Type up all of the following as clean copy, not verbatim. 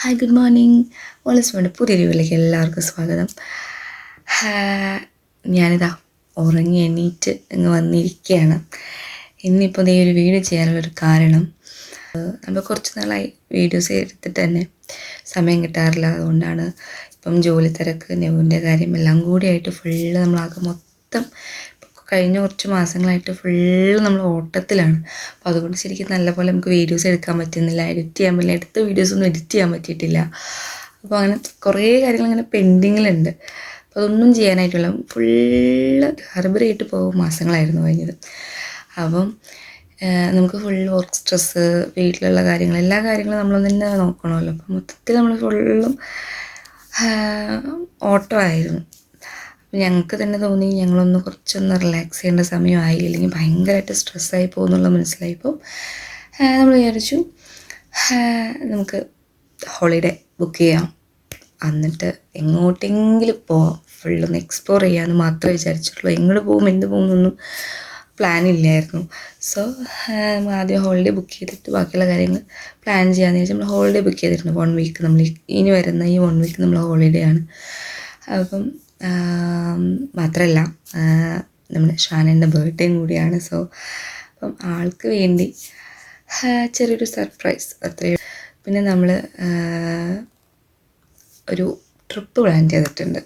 Hi good morning. ഓളസ്മോൻ്റെ പുതിയൊരു വീട്ടിലേക്ക് എല്ലാവർക്കും സ്വാഗതം. ഞാനിതാ ഉറങ്ങി എണീറ്റ് അങ്ങ് വന്നിരിക്കുകയാണ്. ഇന്നിപ്പോൾ ഈ ഒരു വീഡിയോ ചെയ്യാനുള്ളൊരു കാരണം, നമ്മൾ കുറച്ച് നാളായി വീഡിയോസ് എടുത്തിട്ട് തന്നെ സമയം കിട്ടാറില്ല. അതുകൊണ്ടാണ് ഇപ്പം ജോലി തിരക്ക്, നെവിൻ്റെ കാര്യം എല്ലാം കൂടിയായിട്ട് ഫുള്ള് നമ്മളാകെ മൊത്തം കഴിഞ്ഞ കുറച്ച് മാസങ്ങളായിട്ട് ഫുള്ള് നമ്മൾ ഓട്ടത്തിലാണ്. അപ്പോൾ അതുകൊണ്ട് ശരിക്കും നല്ലപോലെ നമുക്ക് വീഡിയോസ് എടുക്കാൻ പറ്റുന്നില്ല, എഡിറ്റ് ചെയ്യാൻ പറ്റില്ല, എടുത്ത വീഡിയോസൊന്നും എഡിറ്റ് ചെയ്യാൻ പറ്റിയിട്ടില്ല. അപ്പോൾ അങ്ങനെ കുറേ കാര്യങ്ങൾ ഇങ്ങനെ പെൻഡിങ്ങിലുണ്ട്. അപ്പോൾ അതൊന്നും ചെയ്യാനായിട്ടുള്ള ഫുള്ള് ഹർബറിയായിട്ട് പോകും മാസങ്ങളായിരുന്നു കഴിഞ്ഞത്. അപ്പം നമുക്ക് ഫുൾ വർക്ക് സ്ട്രെസ്സ്, വീട്ടിലുള്ള കാര്യങ്ങൾ, എല്ലാ കാര്യങ്ങളും നമ്മൾ തന്നെ നോക്കണമല്ലോ. അപ്പം മൊത്തത്തിൽ നമ്മൾ ഫുള്ളും ഓട്ടമായിരുന്നു. അപ്പോൾ ഞങ്ങൾക്ക് തന്നെ തോന്നി കുറച്ചൊന്ന് റിലാക്സ് ചെയ്യേണ്ട സമയമായി, അല്ലെങ്കിൽ ഭയങ്കരമായിട്ട് സ്ട്രെസ്സായി പോകുന്നുള്ളത് മനസ്സിലായപ്പോൾ നമ്മൾ വിചാരിച്ചു നമുക്ക് ഹോളിഡേ ബുക്ക് ചെയ്യാം, എന്നിട്ട് എങ്ങോട്ടെങ്കിലും പോവാം, ഫുള്ളൊന്ന് എക്സ്പ്ലോർ ചെയ്യാമെന്ന് മാത്രമേ വിചാരിച്ചിട്ടുള്ളൂ. എങ്ങോട്ട് പോകും എന്ത് പോകുന്നൊന്നും പ്ലാനില്ലായിരുന്നു. സോ നമ്മൾ ആദ്യം ഹോളിഡേ ബുക്ക് ചെയ്തിട്ട് ബാക്കിയുള്ള കാര്യങ്ങൾ പ്ലാൻ ചെയ്യാമെന്ന് വെച്ചാൽ നമ്മൾ ഹോളിഡേ ബുക്ക് ചെയ്തിട്ടുണ്ട്. 1 വീക്ക്, നമ്മൾ ഇനി വരുന്ന ഈ 1 വീക്ക് നമ്മൾ ഹോളിഡേ ആണ്. അപ്പം മാത്രമല്ല നമ്മുടെ ഷാനേൻ്റെ ബർത്ത്ഡേയും കൂടിയാണ്. സോ അപ്പം ആൾക്ക് വേണ്ടി ചെറിയൊരു സർപ്രൈസ് അത്രയും. പിന്നെ നമ്മൾ ഒരു ട്രിപ്പ് പ്ലാൻ ചെയ്തിട്ടുണ്ട്.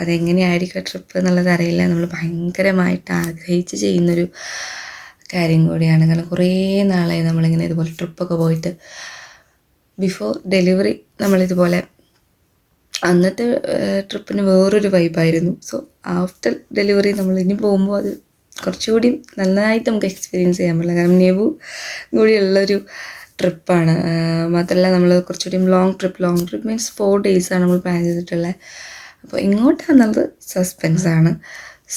അതെങ്ങനെയായിരിക്കും ട്രിപ്പ് എന്നുള്ളത് അറിയില്ല. നമ്മൾ ഭയങ്കരമായിട്ട് ആഗ്രഹിച്ച് ചെയ്യുന്നൊരു കാര്യം കൂടിയാണ്. കാരണം കുറേ നാളായി നമ്മളിങ്ങനെ ഇതുപോലെ ട്രിപ്പൊക്കെ പോയിട്ട്. ബിഫോർ ഡെലിവറി നമ്മളിതുപോലെ, അന്നത്തെ ട്രിപ്പിന് വേറൊരു വൈബായിരുന്നു. സോ ആഫ്റ്റർ ഡെലിവറി നമ്മൾ ഇനി പോകുമ്പോൾ അത് കുറച്ചുകൂടി നന്നായിട്ട് നമുക്ക് എക്സ്പീരിയൻസ് ചെയ്യാൻ പറ്റില്ല. കാരണം നെവു കൂടിയുള്ളൊരു ട്രിപ്പാണ്. മാത്രമല്ല നമ്മൾ കുറച്ചുകൂടി ലോങ് ട്രിപ്പ് മീൻസ് 4 ഡേയ്സാണ് നമ്മൾ പ്ലാൻ ചെയ്തിട്ടുള്ളത്. അപ്പോൾ ഇങ്ങോട്ടാണെന്നുള്ളത് സസ്പെൻസാണ്.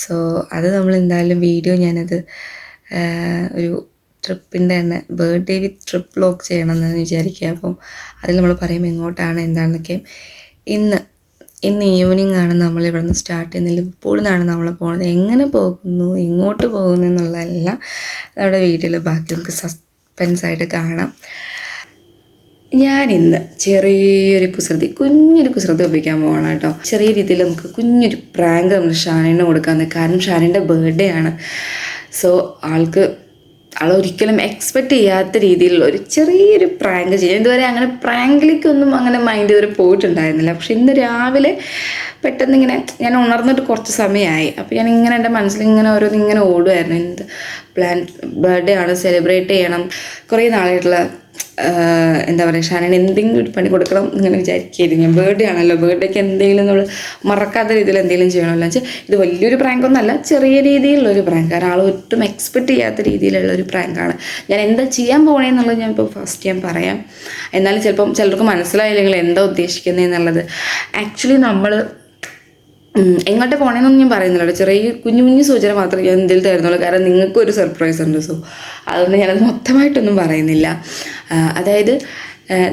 സോ അത് നമ്മൾ എന്തായാലും വീഡിയോ ഞാനത് ഒരു ട്രിപ്പിൻ്റെ തന്നെ ബർത്ത്ഡേ വിത്ത് ട്രിപ്പ് വ്ലോഗ് ചെയ്യണമെന്ന് വിചാരിക്കുക. അപ്പം അതിൽ നമ്മൾ പറയും എങ്ങോട്ടാണ് എന്താണെന്നൊക്കെ. ഇന്ന് ഈവനിങ് ആണ് നമ്മൾ ഇവിടെ നിന്ന് സ്റ്റാർട്ട് ചെയ്യുന്നത്. ലിവർപൂളിൽ നിന്നാണ് നമ്മൾ പോകുന്നത്. എങ്ങനെ പോകുന്നു, എങ്ങോട്ട് പോകുന്നു എന്നുള്ളതെല്ലാം നമ്മുടെ വീഡിയോയിൽ ബാക്കി നമുക്ക് സസ്പെൻസായിട്ട് കാണാം. ഞാനിന്ന് ചെറിയൊരു കുഞ്ഞൊരു കുസൃതി ഒപ്പിക്കാൻ പോകണം കേട്ടോ. ചെറിയ രീതിയിൽ നമുക്ക് കുഞ്ഞൊരു പ്രാങ്ക് നമ്മൾ ഷാനിന് കൊടുക്കാമെന്ന്. കാരണം ഷാനിൻ്റെ ബർത്ത്ഡേ ആണ്. സോ ആളൊരിക്കലും എക്സ്പെക്റ്റ് ചെയ്യാത്ത രീതിയിലുള്ള ഒരു ചെറിയൊരു പ്രാങ്ക് ചെയ്യാം. ഇതുവരെ അങ്ങനെ പ്രാങ്കിലേക്കൊന്നും അങ്ങനെ മൈൻഡ് ഇതുവരെ പോയിട്ടുണ്ടായിരുന്നില്ല. പക്ഷെ ഇന്ന് രാവിലെ പെട്ടെന്ന് ഇങ്ങനെ ഞാൻ ഉണർന്നിട്ട് കുറച്ച് സമയമായി. അപ്പോൾ ഞാൻ ഇങ്ങനെ എൻ്റെ മനസ്സിലിങ്ങനെ ഓരോന്നിങ്ങനെ ഓടുമായിരുന്നു. എന്ത് പ്ലാൻ, ബർത്ത്ഡേ ആണ്, സെലിബ്രേറ്റ് ചെയ്യണം, കുറേ നാളായിട്ടുള്ള എന്താ പറയുക, ഷാനിന് എന്തെങ്കിലും ഒരു പണി കൊടുക്കണം ഇങ്ങനെ വിചാരിക്കുകയായിരുന്നു ഞാൻ. ബർത്ത്ഡേ ആണല്ലോ, ബർത്ത്ഡേക്ക് എന്തെങ്കിലും നമ്മൾ മറക്കാത്ത രീതിയിൽ എന്തെങ്കിലും ചെയ്യണമല്ലോ. വെച്ചാൽ ഇത് വലിയൊരു പ്രാങ്കൊന്നുമല്ല, ചെറിയ രീതിയിലുള്ളൊരു പ്രാങ്ക്. കാരണം ആൾ ഒട്ടും എക്സ്പെക്റ്റ് ചെയ്യാത്ത രീതിയിലുള്ളൊരു പ്രാങ്കാണ്. ഞാൻ എന്താ ചെയ്യാൻ പോകണേന്നുള്ളത് ഞാനിപ്പോൾ ഫസ്റ്റ് ഞാൻ പറയാം. എന്നാലും ചിലപ്പം ചിലർക്ക് മനസ്സിലായില്ലെങ്കിൽ എന്താ ഉദ്ദേശിക്കുന്നതെന്നുള്ളത്. ആക്ച്വലി നമ്മൾ എങ്ങോട്ട് പോകണമെന്നൊന്നും ഞാൻ പറയുന്നില്ല. ചെറിയ കുഞ്ഞു സൂചന മാത്രമേ ഞാൻ എന്തെങ്കിലും തരുന്നുള്ളൂ. കാരണം നിങ്ങൾക്കൊരു സർപ്രൈസ് ഉണ്ട്. സോ അതുകൊണ്ട് ഞാനത് മൊത്തമായിട്ടൊന്നും പറയുന്നില്ല. അതായത്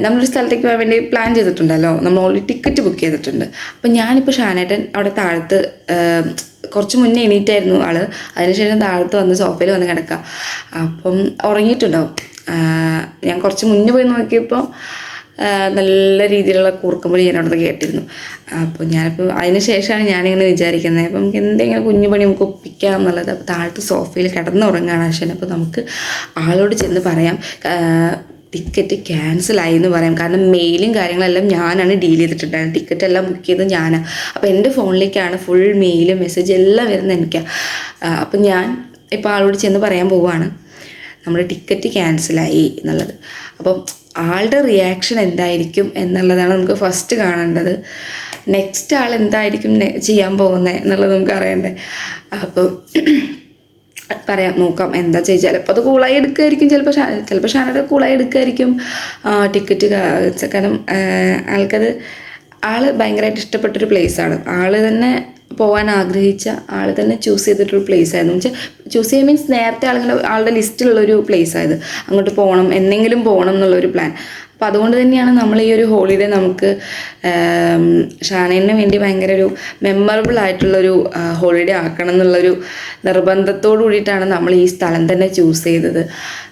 നമ്മളൊരു സ്ഥലത്തേക്ക് പോകാൻ വേണ്ടി പ്ലാൻ ചെയ്തിട്ടുണ്ടല്ലോ, നമ്മൾ ഓൾറെഡി ടിക്കറ്റ് ബുക്ക് ചെയ്തിട്ടുണ്ട്. അപ്പം ഞാനിപ്പോൾ ഷാനേട്ടൻ അവിടെ താഴത്ത് കുറച്ച് മുന്നേ എണീറ്റായിരുന്നു ആൾ. അതിനുശേഷം താഴത്ത് വന്ന് സോഫയിൽ വന്ന് കിടക്കുക. അപ്പം ഉറങ്ങിയിട്ടുണ്ടാവും. ഞാൻ കുറച്ച് മുന്നേ പോയി നോക്കിയപ്പോൾ നല്ല രീതിയിലുള്ള കൂർക്കുമ്പൊഴി ഞാൻ അവിടുന്ന് കേട്ടിരുന്നു. അപ്പോൾ ഞാനിപ്പോൾ അതിന് ശേഷമാണ് ഞാനിങ്ങനെ വിചാരിക്കുന്നത്, അപ്പം നമുക്ക് എന്തെങ്കിലും കുഞ്ഞു പണി നമുക്ക് ഒപ്പിക്കാം എന്നുള്ളത്. അപ്പോൾ താഴത്ത് സോഫയിൽ കിടന്നുറങ്ങുകയാണ് അശ്വൻ. അപ്പോൾ നമുക്ക് ആളോട് ചെന്ന് പറയാം ടിക്കറ്റ് ക്യാൻസലായി എന്ന് പറയാം. കാരണം മെയിലും കാര്യങ്ങളെല്ലാം ഞാനാണ് ഡീൽ ചെയ്തിട്ടുണ്ടായിരുന്നത്. ടിക്കറ്റ് എല്ലാം ബുക്ക് ചെയ്ത് ഞാനാണ്. അപ്പോൾ എൻ്റെ ഫോണിലേക്കാണ് ഫുൾ മെയിലും മെസ്സേജ് എല്ലാം വരുന്നത് എനിക്കാണ്. അപ്പം ഞാൻ ഇപ്പോൾ ആളോട് ചെന്ന് പറയാൻ പോവുകയാണ് നമ്മുടെ ടിക്കറ്റ് ക്യാൻസലായി എന്നുള്ളത്. അപ്പം ആളുടെ റിയാക്ഷൻ എന്തായിരിക്കും എന്നുള്ളതാണ് നമുക്ക് ഫസ്റ്റ് കാണേണ്ടത്. നെക്സ്റ്റ് ആൾ എന്തായിരിക്കും ചെയ്യാൻ പോകുന്നത് എന്നുള്ളത് നമുക്ക് അറിയണ്ടേ. അപ്പം പറയാം, നോക്കാം എന്താ ചെയ്യുക. ചിലപ്പോൾ അത് കൂളായി എടുക്കുമായിരിക്കും, ചിലപ്പോൾ ഷാനയുടെ കൂളായി എടുക്കുമായിരിക്കും ടിക്കറ്റ്. കാരണം ആൾ ഭയങ്കരമായിട്ട് ഇഷ്ടപ്പെട്ടൊരു പ്ലേസാണ്. ആൾ തന്നെ പോകാൻ ആഗ്രഹിച്ച, ആൾ തന്നെ ചൂസ് ചെയ്തിട്ടൊരു പ്ലേസ് ആയിരുന്നു. വെച്ചാൽ ചൂസ് ചെയ്യുക മീൻസ് നേരത്തെ ആളുടെ ലിസ്റ്റിലുള്ളൊരു പ്ലേസ് ആയത്. അങ്ങോട്ട് പോകണം, എന്തെങ്കിലും പോകണം എന്നുള്ളൊരു പ്ലാൻ. അപ്പോൾ അതുകൊണ്ട് തന്നെയാണ് നമ്മൾ ഈ ഒരു ഹോളിഡേ നമുക്ക് ഷാനേന് വേണ്ടി ഭയങ്കര ഒരു മെമ്മറബിൾ ആയിട്ടുള്ളൊരു ഹോളിഡേ ആക്കണം എന്നുള്ളൊരു നിർബന്ധത്തോടു കൂടിയിട്ടാണ് നമ്മൾ ഈ സ്ഥലം തന്നെ ചൂസ് ചെയ്തത്.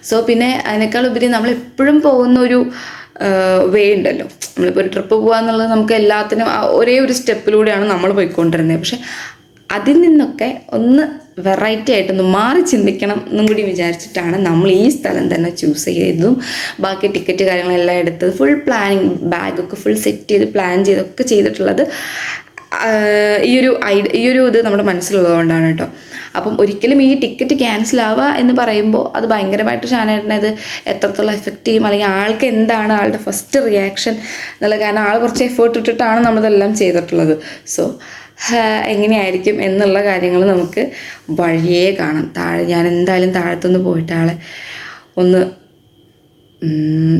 സോ പിന്നെ അതിനേക്കാൾ ഉപരി നമ്മൾ എപ്പോഴും പോകുന്ന ഒരു വേ ഉണ്ടല്ലോ. നമ്മളിപ്പോൾ ഒരു ട്രിപ്പ് പോകുക എന്നുള്ളത് നമുക്ക് എല്ലാത്തിനും ഒരേ ഒരു സ്റ്റെപ്പിലൂടെയാണ് നമ്മൾ പോയിക്കൊണ്ടിരുന്നത്. പക്ഷെ അതിൽ നിന്നൊക്കെ ഒന്ന് വെറൈറ്റി ആയിട്ടൊന്ന് മാറി ചിന്തിക്കണം എന്നും കൂടി വിചാരിച്ചിട്ടാണ് നമ്മൾ ഈ സ്ഥലം തന്നെ ചൂസ് ചെയ്തതും ബാക്കി ടിക്കറ്റ് കാര്യങ്ങളെല്ലാം എടുത്തത്. ഫുൾ പ്ലാനിങ്, ബാഗൊക്കെ ഫുൾ സെറ്റ് ചെയ്ത് പ്ലാൻ ചെയ്തൊക്കെ ചെയ്തിട്ടുള്ളത് ഈ ഒരു ഇത് നമ്മുടെ മനസ്സിലുള്ളതുകൊണ്ടാണ് കേട്ടോ. അപ്പം ഒരിക്കലും ഈ ടിക്കറ്റ് ക്യാൻസൽ ആവുക എന്ന് പറയുമ്പോൾ അത് ഭയങ്കരമായിട്ട് ഷാനേട്ടനെ അത് എത്രത്തോളം എഫക്റ്റ് ചെയ്യും, അല്ലെങ്കിൽ ആൾക്ക് എന്താണ് ആളുടെ ഫസ്റ്റ് റിയാക്ഷൻ എന്നുള്ള, കാരണം ആൾ കുറച്ച് എഫേർട്ട് ഇട്ടിട്ടാണ് നമ്മളിതെല്ലാം ചെയ്തിട്ടുള്ളത്. സോ എങ്ങനെയായിരിക്കും എന്നുള്ള കാര്യങ്ങൾ നമുക്ക് വഴിയേ കാണാം. ഞാൻ എന്തായാലും താഴത്തുനിന്ന് പോയിട്ട് ആളെ ഒന്ന്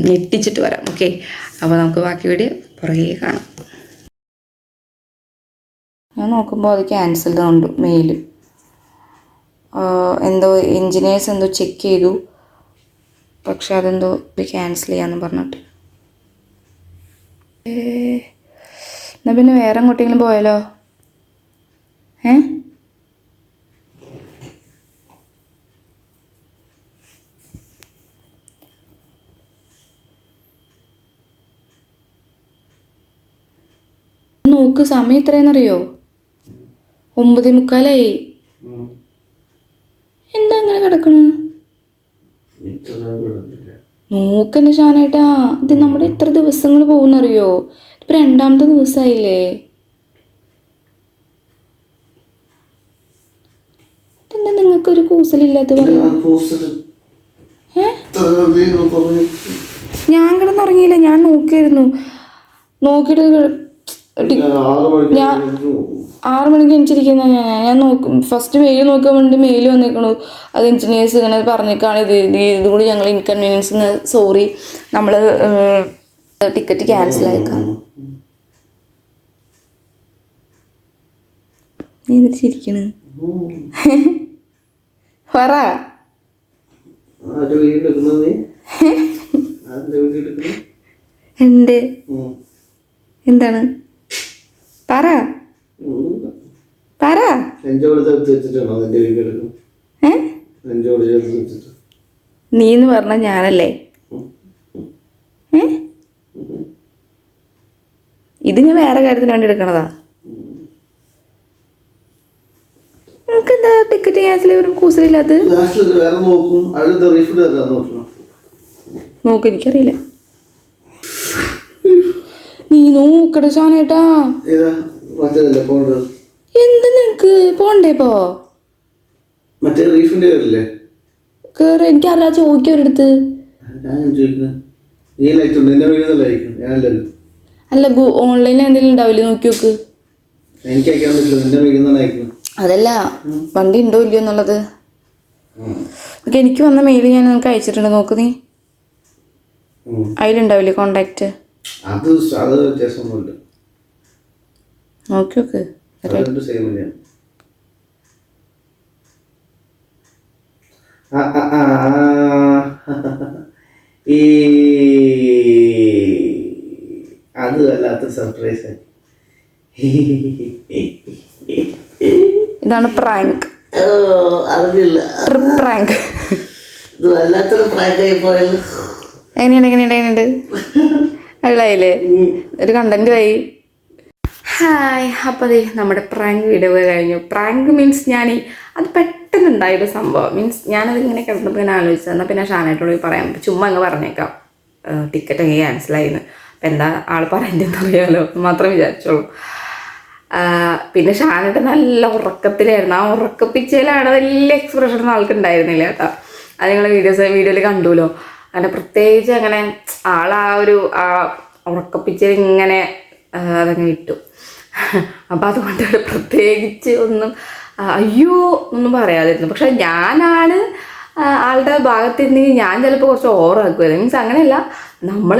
ഞെട്ടിച്ചിട്ട് വരാം. ഓക്കെ, അപ്പോൾ നമുക്ക് ബാക്കി വീഡിയോ പുറകെ കാണാം. ഞാൻ നോക്കുമ്പോൾ അത് ക്യാൻസൽഡ് ഉണ്ട് മെയിൽ. എന്തോ എൻജിനീയേഴ്സ് എന്തോ ചെക്ക് ചെയ്തു, പക്ഷെ അതെന്തോ ഇത് ക്യാൻസൽ ചെയ്യാമെന്ന് പറഞ്ഞിട്ട്. എന്നാൽ പിന്നെ വേറെ എങ്ങോട്ടെങ്കിലും പോയാലോ? നോക്ക്, സമയം എത്രയെന്നറിയോ? 9:45. എന്താ അങ്ങനെ കിടക്കണ? നോക്കെന്റെ ഷാനേട്ടാ, ഇത് നമ്മുടെ എത്ര ദിവസങ്ങൾ പോകുന്നറിയോ? ഇപ്പൊ 2ാമത്തെ ദിവസമായില്ലേ? എന്താ നിങ്ങൾക്കൊരു കൂസലില്ലാത്ത? ഞാൻ കിടന്നുറങ്ങിയില്ല, ഞാൻ നോക്കിയിരുന്നു. നോക്കിയിട്ട് ഞാൻ 6 മണിക്ക് എണിച്ചിരിക്കുന്ന ഞാൻ നോക്കും. ഫസ്റ്റ് മെയിൽ നോക്കാൻ വേണ്ടി മെയിൽ വന്നേക്കണു. അത് എൻജിനീയേഴ്സ് ഇങ്ങനെ പറഞ്ഞേക്കാണ്, ഇതുകൂടി ഞങ്ങൾ ഇൻകൺവീനിയൻസ്, സോറി, നമ്മൾ ടിക്കറ്റ് ക്യാൻസൽ ആയേക്കാം. നീ എന്നിട്ട് ചിരിക്കണ്? പറ. എന്റെ എന്താണ്? പറ പറ. നീന്ന് പറഞ്ഞ ഞാനല്ലേ? ഇത് ഞാൻ വേറെ കാര്യത്തിന് വേണ്ടി എടുക്കണതാ. നമുക്ക് എന്താ ടിക്കറ്റ് ക്യാൻസൽ ചെയ്യും കൂസലില്ലാത്ത? നോക്ക്, എനിക്കറിയില്ല. നീ നോക്കട ഷാനേട്ടാ. എന്ത് നിനക്ക് പോണ്ടേ? ഇപ്പോ കേറ്. എനിക്കറിയാ, ചോദിക്കാം ഒരിടത്ത്. അല്ല, ഓൺലൈനിൽ എന്തെങ്കിലും ഉണ്ടാവില്ലേ? നോക്കി നോക്ക്. അതല്ല, വണ്ടി ഉണ്ടോ ഇല്ലയോ എന്നുള്ളത്. എനിക്ക് വന്ന മെയിൽ ഞാൻ നിനക്ക് അയച്ചിട്ടുണ്ട്, നോക്ക് നീ. അതിലുണ്ടാവില്ലേ കോണ്ടാക്ട്? നോക്കി നോക്ക്. അത് വല്ലാത്ത സർപ്രൈസ്. ഇതാണ് പ്രാങ്ക്. അറിഞ്ഞില്ല. Trip prank. ഇത് വല്ലാത്തൊരു പ്രാങ്കായി പോയത്. എങ്ങനെയുണ്ട്? അല്ലായില്ലേ? ഒരു കണ്ടന്റ് ആയി. ഹായ്, അപ്പോൾ അതെ നമ്മുടെ പ്രാങ്ക് വീഡിയോ കഴിഞ്ഞു. പ്രാങ്ക് മീൻസ് അത് പെട്ടെന്ന് ഉണ്ടായൊരു സംഭവം. മീൻസ് ഞാനതിങ്ങനെ കിടന്നപ്പോൾ ഇങ്ങനെ ആലോചിച്ചത്, എന്നാൽ പിന്നെ ഷാനേട്ടോട് പറയാം, ചുമ്മാ അങ്ങ് പറഞ്ഞേക്കാം ടിക്കറ്റ് അങ്ങ് ക്യാൻസലായിന്ന്. അപ്പം എന്താ ആൾ പറയേണ്ടതെന്ന് അറിയാമല്ലോ, മാത്രം വിചാരിച്ചോളൂ. പിന്നെ ഷാനേട്ട നല്ല ഉറക്കത്തിലായിരുന്നു. ആ ഉറക്കപ്പിച്ചയിലാണ് വലിയ എക്സ്പ്രഷനൊന്നും ആൾക്ക് ഉണ്ടായിരുന്നില്ല കേട്ടോ. അത് നിങ്ങൾ വീഡിയോയിൽ കണ്ടുല്ലോ. അങ്ങനെ പ്രത്യേകിച്ച് അങ്ങനെ ആ ഒരു ഉറക്കപ്പിച്ചയിൽ ഇങ്ങനെ അതങ്ങ് വിട്ടു. അപ്പം അതുകൊണ്ട് പ്രത്യേകിച്ച് ഒന്നും അയ്യോ ഒന്നും പറയാതിരുന്നു. പക്ഷെ ഞാനാണ് ആളുടെ ഭാഗത്തിരുന്നെങ്കിൽ ഞാൻ ചിലപ്പോൾ കുറച്ച് ഓവറാക്കുമായിരുന്നു. മീൻസ് അങ്ങനെയല്ല, നമ്മൾ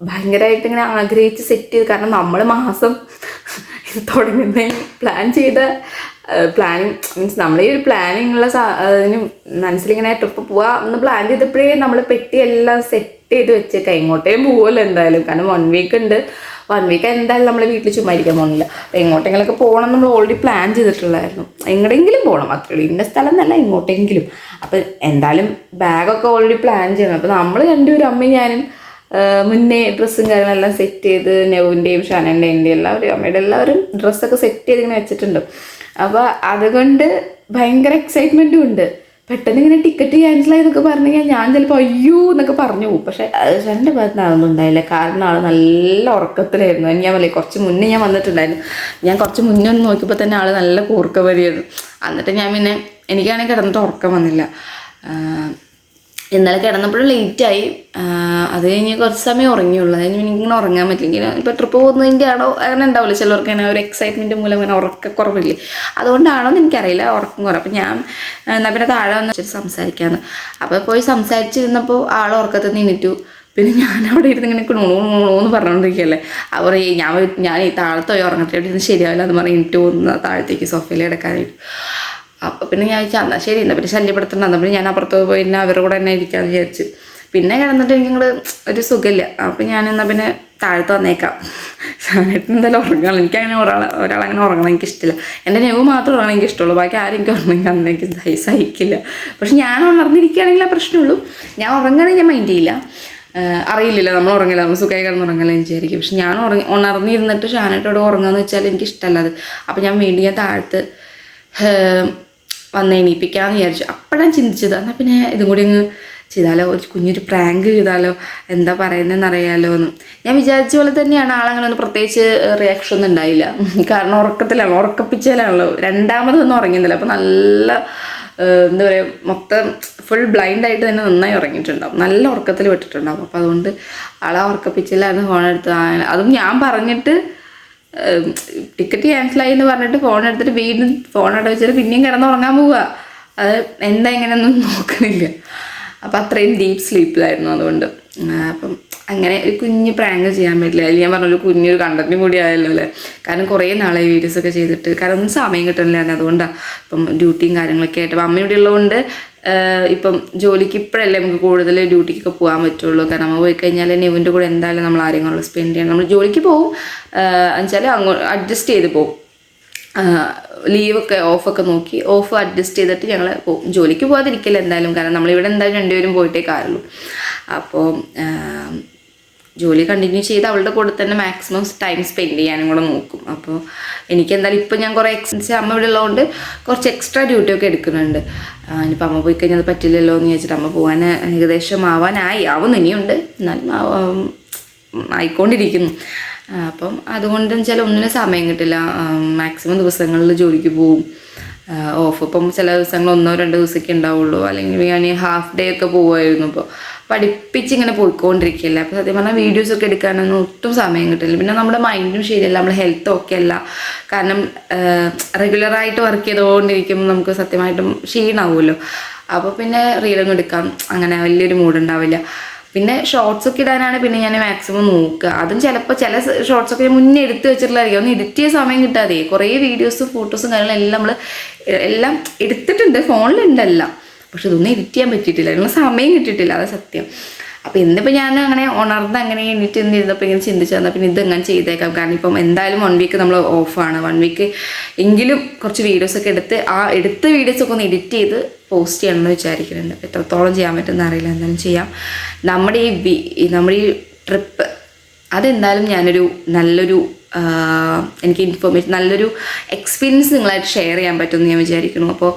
ഭയങ്കരമായിട്ട് ഇങ്ങനെ ആഗ്രഹിച്ച് സെറ്റ് ചെയ്ത്, കാരണം നമ്മൾ മാസം ഇത് തുടങ്ങുന്ന പ്ലാൻ ചെയ്ത പ്ലാനിങ് മീൻസ് നമ്മൾ ഈ ഒരു പ്ലാനിങ് ഉള്ള അതിന് മനസ്സിലിങ്ങനെ ട്രിപ്പ് പോവാ എന്ന് പ്ലാൻ ചെയ്തപ്പോഴേ നമ്മൾ പെട്ടിയെല്ലാം സെറ്റ് ചെയ്ത് വെച്ചേക്കാം. എങ്ങോട്ടേലും പോവുമല്ലോ എന്തായാലും, കാരണം 1 വീക്ക് ഉണ്ട്. 1 വീക്ക് എന്തായാലും നമ്മൾ വീട്ടിൽ ചുമ്മാ ഇരിക്കാൻ പോകുന്നില്ല. അപ്പോൾ എങ്ങോട്ടെങ്കിലൊക്കെ പോകണം നമ്മൾ ഓൾറെഡി പ്ലാൻ ചെയ്തിട്ടുള്ളായിരുന്നു. എങ്ങോട്ടെങ്കിലും പോകണം, അത്രയുള്ളൂ. ഇന്ന സ്ഥലം എന്നല്ല, എങ്ങോട്ടെങ്കിലും. അപ്പോൾ എന്തായാലും ബാഗൊക്കെ ഓൾറെഡി പ്ലാൻ ചെയ്യണം. അപ്പോൾ നമ്മൾ 2 പേരും, അമ്മയും ഞാനും മുന്നേ ഡ്രസ്സും കാര്യങ്ങളെല്ലാം സെറ്റ് ചെയ്ത് നെവിൻ്റെയും ഷാനൻ്റെയും എല്ലാവരും അമ്മയുടെ എല്ലാവരും ഡ്രസ്സൊക്കെ സെറ്റ് ചെയ്ത് ഇങ്ങനെ വെച്ചിട്ടുണ്ട്. അപ്പോൾ അതുകൊണ്ട് ഭയങ്കര എക്സൈറ്റ്മെൻറ്റും ഉണ്ട്. പെട്ടെന്ന് ഇങ്ങനെ ടിക്കറ്റ് ക്യാൻസലായി എന്നൊക്കെ പറഞ്ഞു കഴിഞ്ഞാൽ ഞാൻ ചിലപ്പോൾ അയ്യോ എന്നൊക്കെ പറഞ്ഞു പോകും. പക്ഷേ എൻ്റെ ഭാഗത്ത് അതൊന്നും ഉണ്ടായില്ല. കാരണം ആൾ നല്ല ഉറക്കത്തിലായിരുന്നു. ഞാൻ പറയില്ലേ, കുറച്ച് മുന്നേ ഞാൻ വന്നിട്ടുണ്ടായിരുന്നു. ഞാൻ കുറച്ച് മുന്നേ ഒന്ന് നോക്കിയപ്പോൾ തന്നെ ആൾ നല്ല കൂർക്ക വരികയായിരുന്നു. എന്നിട്ട് ഞാൻ പിന്നെ എനിക്കാണെങ്കിൽ കിടന്നിട്ട് ഉറക്കം വന്നില്ല. ഇന്നലെ കിടന്നപ്പോഴും ലേറ്റായി. അത് കഴിഞ്ഞ് കുറച്ച് സമയം ഉറങ്ങിയുള്ളൂ. അതിന് എനിക്കിങ്ങനെ ഉറങ്ങാൻ പറ്റില്ലെങ്കിൽ ഇപ്പോൾ ട്രിപ്പ് പോകുന്നതിൻ്റെ ആണോ അങ്ങനെ ഉണ്ടാവില്ല ചിലർക്ക് അങ്ങനെ ഒരു എക്സൈറ്റ്മെൻറ്റ് മൂലം അങ്ങനെ ഉറക്കക്കുറവില്ലേ, അതുകൊണ്ടാണോ എന്ന് എനിക്കറിയില്ല, ഉറക്കം കുറവ്. അപ്പം ഞാൻ എന്നാൽ പിന്നെ താഴെ വന്ന് വെച്ചിട്ട് സംസാരിക്കാമെന്ന്. അപ്പോൾ പോയി സംസാരിച്ചിരുന്നപ്പോൾ ആൾ ഉറക്കത്തിൽ നിന്നിട്ടു. പിന്നെ ഞാൻ അവിടെ ഇരുന്ന് ഇങ്ങനെ എന്ന് പറഞ്ഞുകൊണ്ടിരിക്കുകയല്ലേ. അവർ ഞാൻ ഈ താഴത്ത് പോയി ഉറങ്ങട്ടെ, അവിടെ ഇരുന്ന് ശരിയാവില്ല എന്ന് പറഞ്ഞ് എനിക്ക് പോകുന്ന താഴത്തേക്ക് സോഫയിൽ കിടക്കാനായിട്ട്. അപ്പോൾ പിന്നെ ഞാൻ വിചാരിച്ചു എന്നാൽ ശരി, എന്നാൽ പിന്നെ ശല്യപ്പെടുത്തണ്ട. എന്നാൽ പിന്നെ ഞാൻ അപ്പുറത്ത് പോയി പിന്നെ അവരുടെ കൂടെ തന്നെ ഇരിക്കാമെന്ന് വിചാരിച്ചു. പിന്നെ കിടന്നിട്ട് എനിക്കിങ്ങോട്ട് ഒരു സുഖമില്ല. അപ്പം ഞാൻ എന്നാൽ പിന്നെ താഴത്ത് വന്നേക്കാം. ഞാനായിട്ട് എന്തായാലും ഉറങ്ങണം. എനിക്കങ്ങനെ ഒരാളങ്ങനെ ഉറങ്ങണം എനിക്കിഷ്ടമില്ല. എൻ്റെ നെവ് മാത്രം ഉറങ്ങണം എനിക്കിഷ്ടമുള്ളൂ. ബാക്കി ആരും എനിക്ക് ഉറങ്ങണമെങ്കിൽ അന്ന് എനിക്ക് സഹിക്കില്ല. പക്ഷെ ഞാൻ ഉണർന്നിരിക്കുകയാണെങ്കിൽ ആ പ്രശ്നമുള്ളൂ. ഞാൻ ഉറങ്ങുകയാണെങ്കിൽ ഞാൻ മൈൻഡ് ചെയ്യില്ല. അറിയില്ലല്ലോ, നമ്മൾ ഉറങ്ങില്ല, നമ്മൾ സുഖമായി കിടന്നുറങ്ങില്ല എന്ന് വിചാരിക്കും. പക്ഷെ ഞാൻ ഉണർന്നിരുന്നിട്ട് ഷാനായിട്ടോട് ഉറങ്ങുകയെന്ന് വെച്ചാൽ എനിക്കിഷ്ടമല്ല അത്. അപ്പോൾ ഞാൻ വീണ്ടും ഞാൻ താഴത്ത് വന്ന് എണീപ്പിക്കാമെന്ന് വിചാരിച്ചു. അപ്പോഴാണ് ചിന്തിച്ചത് എന്നാൽ പിന്നെ ഇതും കൂടി അങ്ങ് ചെയ്താലോ, ഒരു കുഞ്ഞൊരു പ്രാങ്ക് ചെയ്താലോ, എന്താ പറയുന്നതെന്ന് അറിയാലോ എന്ന്. ഞാൻ വിചാരിച്ച പോലെ തന്നെയാണ്. ആളങ്ങനെ ഒന്ന് പ്രത്യേകിച്ച് റിയാക്ഷൻ ഒന്നും ഉണ്ടായില്ല. കാരണം ഉറക്കത്തിലാണ്, ഉറക്കപ്പിച്ചാലാണല്ലോ. രണ്ടാമതൊന്നും ഉറങ്ങിയിരുന്നില്ല. അപ്പോൾ നല്ല എന്താ പറയുക, മൊത്തം ഫുൾ ബ്ലൈൻഡായിട്ട് തന്നെ നന്നായി ഉറങ്ങിയിട്ടുണ്ടാവും, നല്ല ഉറക്കത്തിൽ വിട്ടിട്ടുണ്ടാവും. അപ്പോൾ അതുകൊണ്ട് ആളെ ഉറക്കപ്പിച്ചില്ലായിരുന്നു ഫോൺ എടുത്ത്. അതും ഞാൻ പറഞ്ഞിട്ട് ടിക്കറ്റ് ക്യാൻസലായി എന്ന് പറഞ്ഞിട്ട് ഫോൺ എടുത്തിട്ട് വീണ്ടും ഫോൺ അവിടെ വെച്ചിട്ട് പിന്നെയും കിടന്നുറങ്ങാൻ പോവുക. അത് എന്താ ഇങ്ങനെയൊന്നും നോക്കണില്ല. അപ്പം അത്രയും ഡീപ്പ് സ്ലീപ്പിലായിരുന്നു. അതുകൊണ്ട് അപ്പം അങ്ങനെ ഒരു കുഞ്ഞ് പ്രാങ്ക് ചെയ്യാൻ പറ്റില്ല. അതിൽ ഞാൻ പറഞ്ഞൊരു കുഞ്ഞൊരു കണ്ടന്റും കൂടി ആയല്ലോ അല്ലേ. കാരണം കുറേ നാളെ വീഡിയോസൊക്കെ ചെയ്തിട്ട് കാരണം ഒന്നും സമയം കിട്ടുന്നില്ല. അതുകൊണ്ടാണ് ഇപ്പം ഡ്യൂട്ടിയും കാര്യങ്ങളൊക്കെ ആയിട്ട്. അപ്പം അമ്മ ഇവിടെ ഉള്ളതുകൊണ്ട് ഇപ്പം ജോലിക്ക് ഇപ്പോഴല്ലേ നമുക്ക് കൂടുതൽ ഡ്യൂട്ടിക്കൊക്കെ പോകാൻ പറ്റുള്ളൂ. കാരണം നമ്മൾ പോയി കഴിഞ്ഞാൽ നെവിൻ്റെ കൂടെ എന്തായാലും നമ്മൾ ആരെങ്കിലും സ്പെൻഡ് ചെയ്യണം. നമ്മൾ ജോലിക്ക് പോകും എന്നുവെച്ചാൽ അങ്ങോട്ട് അഡ്ജസ്റ്റ് ചെയ്ത് പോകും. ലീവൊക്കെ ഓഫൊക്കെ നോക്കി ഓഫ് അഡ്ജസ്റ്റ് ചെയ്തിട്ട് ഞങ്ങൾ പോകും. ജോലിക്ക് പോകാതിരിക്കില്ല എന്തായാലും. കാരണം നമ്മളിവിടെ എന്തായാലും രണ്ടുപേരും പോയിട്ടേ കാര്യമുള്ളൂ. അപ്പോൾ ജോലി കണ്ടിന്യൂ ചെയ്ത് അവളുടെ കൂടെ തന്നെ മാക്സിമം ടൈം സ്പെൻഡ് ചെയ്യാനും കൂടെ നോക്കും. അപ്പോൾ എനിക്കെന്തായാലും ഇപ്പം ഞാൻ കുറേ അമ്മ ഇവിടെ ഉള്ളതുകൊണ്ട് കുറച്ച് എക്സ്ട്രാ ഡ്യൂട്ടിയൊക്കെ എടുക്കുന്നുണ്ട്. ഇനിയിപ്പോൾ അമ്മ പോയി കഴിഞ്ഞാൽ അത് പറ്റില്ലല്ലോ എന്ന് ചോദിച്ചിട്ട് അമ്മ പോകാൻ ഏകദേശം ആവുന്നു, ഇനിയുണ്ട്, എന്നാലും ആയിക്കൊണ്ടിരിക്കുന്നു. അപ്പം അതുകൊണ്ട് വെച്ചാൽ ഒന്നിനും സമയം കിട്ടില്ല. മാക്സിമം ദിവസങ്ങളിൽ ജോലിക്ക് പോവും. ഓഫ് ഇപ്പം ചില ദിവസങ്ങൾ 1-2 ദിവസമൊക്കെ ഉണ്ടാവുള്ളൂ. അല്ലെങ്കിൽ ഞാൻ ഹാഫ് ഡേ ഒക്കെ പോവുമായിരുന്നു. ഇപ്പോൾ പഠിപ്പിച്ചിങ്ങനെ പോയിക്കൊണ്ടിരിക്കില്ല. അപ്പോൾ സത്യം പറഞ്ഞാൽ വീഡിയോസൊക്കെ എടുക്കാനൊന്നും ഒട്ടും സമയം കിട്ടില്ല. പിന്നെ നമ്മുടെ മൈൻഡും ശരിയല്ല, നമ്മുടെ ഹെൽത്തും ഒക്കെ അല്ല. കാരണം റെഗുലറായിട്ട് വർക്ക് ചെയ്തുകൊണ്ടിരിക്കുമ്പോൾ നമുക്ക് സത്യമായിട്ടും ക്ഷീണമാവുമല്ലോ. അപ്പോൾ പിന്നെ റീലൊന്നും എടുക്കാം അങ്ങനെ വലിയൊരു മൂഡുണ്ടാവില്ല. പിന്നെ ഷോർട്സൊക്കെ ഇടാനാണ് പിന്നെ ഞാൻ മാക്സിമം നോക്കുക. അതും ചിലപ്പോൾ ചില ഷോർട്സൊക്കെ മുന്നേ എടുത്ത് വെച്ചിട്ടുള്ളതായിരിക്കും. ഒന്ന് എഡിറ്റ് ചെയ്യാൻ സമയം കിട്ടാതെ കുറേ വീഡിയോസും ഫോട്ടോസും കാര്യങ്ങളെല്ലാം നമ്മൾ എല്ലാം എടുത്തിട്ടുണ്ട്, ഫോണിലുണ്ടെല്ലാം. പക്ഷെ ഇതൊന്നും എഡിറ്റ് ചെയ്യാൻ പറ്റിയിട്ടില്ല, അതിനുള്ള സമയം കിട്ടിയിട്ടില്ല, അത് സത്യം. അപ്പോൾ ഇന്നിപ്പോൾ ഞാൻ അങ്ങനെ ഉണർന്ന് അങ്ങനെ എണീറ്റ് ഇരുന്നപ്പോൾ ഇങ്ങനെ ചിന്തിച്ചു തന്നാൽ പിന്നെ ഇതങ്ങനെ ചെയ്തേക്കാം. കാരണം ഇപ്പം എന്തായാലും 1 വീക്ക് നമ്മൾ ഓഫാണ്. 1 വീക്ക് എങ്കിലും കുറച്ച് വീഡിയോസൊക്കെ എടുത്ത വീഡിയോസൊക്കെ ഒന്ന് എഡിറ്റ് ചെയ്ത് പോസ്റ്റ് ചെയ്യണമെന്ന് വിചാരിക്കുന്നുണ്ട്. എത്രത്തോളം ചെയ്യാൻ പറ്റുമെന്ന് അറിയില്ല, എന്തായാലും ചെയ്യാം. നമ്മുടെ ഈ ട്രിപ്പ് അതെന്തായാലും ഞാനൊരു നല്ലൊരു എനിക്ക് ഇൻഫോർമേഷൻ നല്ലൊരു എക്സ്പീരിയൻസ് നിങ്ങളായിട്ട് ഷെയർ ചെയ്യാൻ പറ്റുമെന്ന് ഞാൻ വിചാരിക്കുന്നു. അപ്പോൾ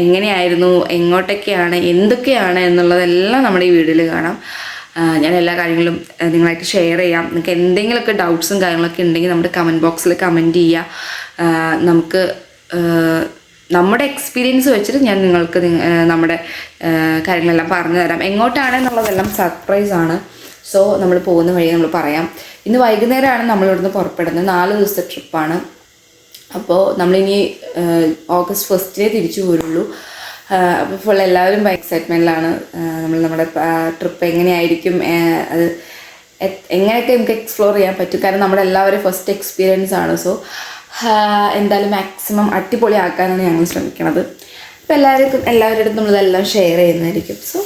എങ്ങനെയായിരുന്നു, എങ്ങോട്ടൊക്കെയാണ്, എന്തൊക്കെയാണ് എന്നുള്ളതെല്ലാം നമ്മുടെ ഈ വീഡിയോയിൽ കാണാം. ഞാൻ എല്ലാ കാര്യങ്ങളും നിങ്ങളായിട്ട് ഷെയർ ചെയ്യാം. നിങ്ങൾക്ക് എന്തെങ്കിലുമൊക്കെ ഡൗട്ട്സും കാര്യങ്ങളൊക്കെ ഉണ്ടെങ്കിൽ നമ്മുടെ കമൻറ്റ് ബോക്സിൽ കമൻറ്റ് ചെയ്യുക. നമുക്ക് നമ്മുടെ എക്സ്പീരിയൻസ് വെച്ചിട്ട് ഞാൻ നിങ്ങൾക്ക് നമ്മുടെ കാര്യങ്ങളെല്ലാം പറഞ്ഞു തരാം. എങ്ങോട്ടാണെന്നുള്ളതെല്ലാം സർപ്രൈസാണ്. സോ നമ്മൾ പോകുന്ന വഴി നമ്മൾ പറയാം. ഇന്ന് വൈകുന്നേരമാണ് നമ്മളിവിടുന്ന് പുറപ്പെടുന്നത്. 4 ദിവസത്തെ ട്രിപ്പാണ്. അപ്പോൾ നമ്മളിനി ഓഗസ്റ്റ് 1 തിരിച്ചു പോരുള്ളൂ. അപ്പോൾ ഫുൾ എല്ലാവരും എക്സൈറ്റ്മെൻറ്റിലാണ്. നമ്മുടെ ട്രിപ്പ് എങ്ങനെയായിരിക്കും, അത് എങ്ങനെയൊക്കെ നമുക്ക് എക്സ്പ്ലോർ ചെയ്യാൻ പറ്റും. കാരണം നമ്മുടെ എല്ലാവരും ഫസ്റ്റ് എക്സ്പീരിയൻസ് ആണ്. സോ എന്തായാലും മാക്സിമം അടിപൊളിയാക്കാനാണ് ഞങ്ങൾ ശ്രമിക്കുന്നത്. അപ്പോൾ എല്ലാവരുടെ അടുത്തും നമ്മളിതെല്ലാം ഷെയർ ചെയ്യുന്നതായിരിക്കും. സോ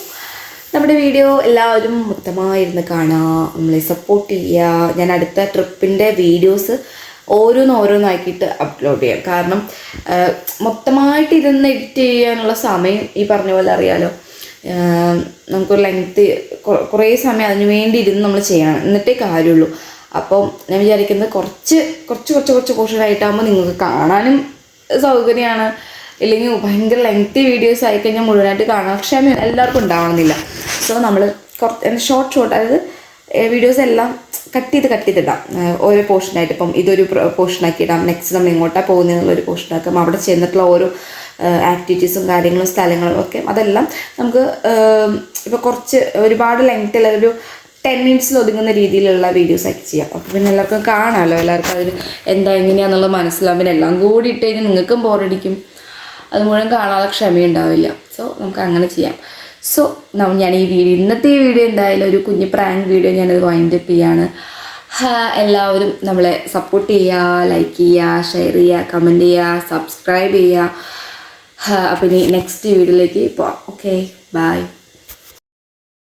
നമ്മുടെ വീഡിയോ എല്ലാവരും മൊത്തമായിരുന്ന് കാണുക, നമ്മളെ സപ്പോർട്ട് ചെയ്യുക. ഞാൻ അടുത്ത ട്രിപ്പിൻ്റെ വീഡിയോസ് ഓരോന്നാക്കിയിട്ട് അപ്ലോഡ് ചെയ്യാം. കാരണം മൊത്തമായിട്ട് ഇരുന്ന് എഡിറ്റ് ചെയ്യാനുള്ള സമയം ഈ പറഞ്ഞ പോലെ അറിയാലോ, നമുക്കൊരു ലെങ്ത്ത് കുറേ സമയം അതിന് വേണ്ടി ഇരുന്ന് നമ്മൾ ചെയ്യണം, എന്നിട്ടേ കാര്യമുള്ളൂ. അപ്പം ഞാൻ വിചാരിക്കുന്നത് കുറച്ച് പോർഷനായിട്ടാകുമ്പോൾ നിങ്ങൾക്ക് കാണാനും സൗകര്യമാണ്. ഇല്ലെങ്കിൽ ഭയങ്കര ലെങ്തി വീഡിയോസ് ആയിക്കഴിഞ്ഞാൽ മുഴുവനായിട്ട് കാണാൻ ക്ഷമ എല്ലാവർക്കും ഉണ്ടാവണമെന്നില്ല. സോ നമ്മൾ ഷോർട്ട് അതായത് വീഡിയോസ് എല്ലാം കട്ട് ചെയ്തിടാം ഓരോ പോർഷനായിട്ട്. ഇപ്പം ഇതൊരു പോർഷനാക്കി ഇടാം, നെക്സ്റ്റ് നമ്മൾ എങ്ങോട്ടാണ് പോകുന്നതെന്നുള്ളൊരു പോർഷനാക്കാം, അവിടെ ചെന്നിട്ടുള്ള ഓരോ ആക്ടിവിറ്റീസും കാര്യങ്ങളും സ്ഥലങ്ങളും ഒക്കെ അതെല്ലാം നമുക്ക് ഇപ്പോൾ ഒരുപാട് ലെങ്ത്തിൽ ഒരു 10 മിനിറ്റ്സിൽ ഒതുങ്ങുന്ന രീതിയിലുള്ള വീഡിയോസ് ആക്കി ചെയ്യാം. അപ്പോൾ പിന്നെ എല്ലാവർക്കും കാണാമല്ലോ, എല്ലാവർക്കും അതിന് എങ്ങനെയാണെന്നുള്ളത് മനസ്സിലാവും. പിന്നെ എല്ലാം കൂടി ഇട്ട് കഴിഞ്ഞാൽ നിങ്ങൾക്കും ബോറടിക്കും, അത് മുഴുവൻ കാണാതെ ക്ഷമയുണ്ടാവില്ല. സോ നമുക്ക് അങ്ങനെ ചെയ്യാം. സോ ഞാൻ ഇന്നത്തെ ഈ വീഡിയോ എന്തായാലും ഒരു കുഞ്ഞ് പ്രാങ്ക് വീഡിയോ ഞാനത് വൈൻഡപ്പ് ചെയ്യാണ്. എല്ലാവരും നമ്മളെ സപ്പോർട്ട് ചെയ്യുക, ലൈക്ക് ചെയ്യുക, ഷെയർ ചെയ്യുക, കമൻറ്റ് ചെയ്യുക, സബ്സ്ക്രൈബ് ചെയ്യുക. അപ്പം ഇനി നെക്സ്റ്റ് വീഡിയോയിലേക്ക് പോവാം. Okay, by.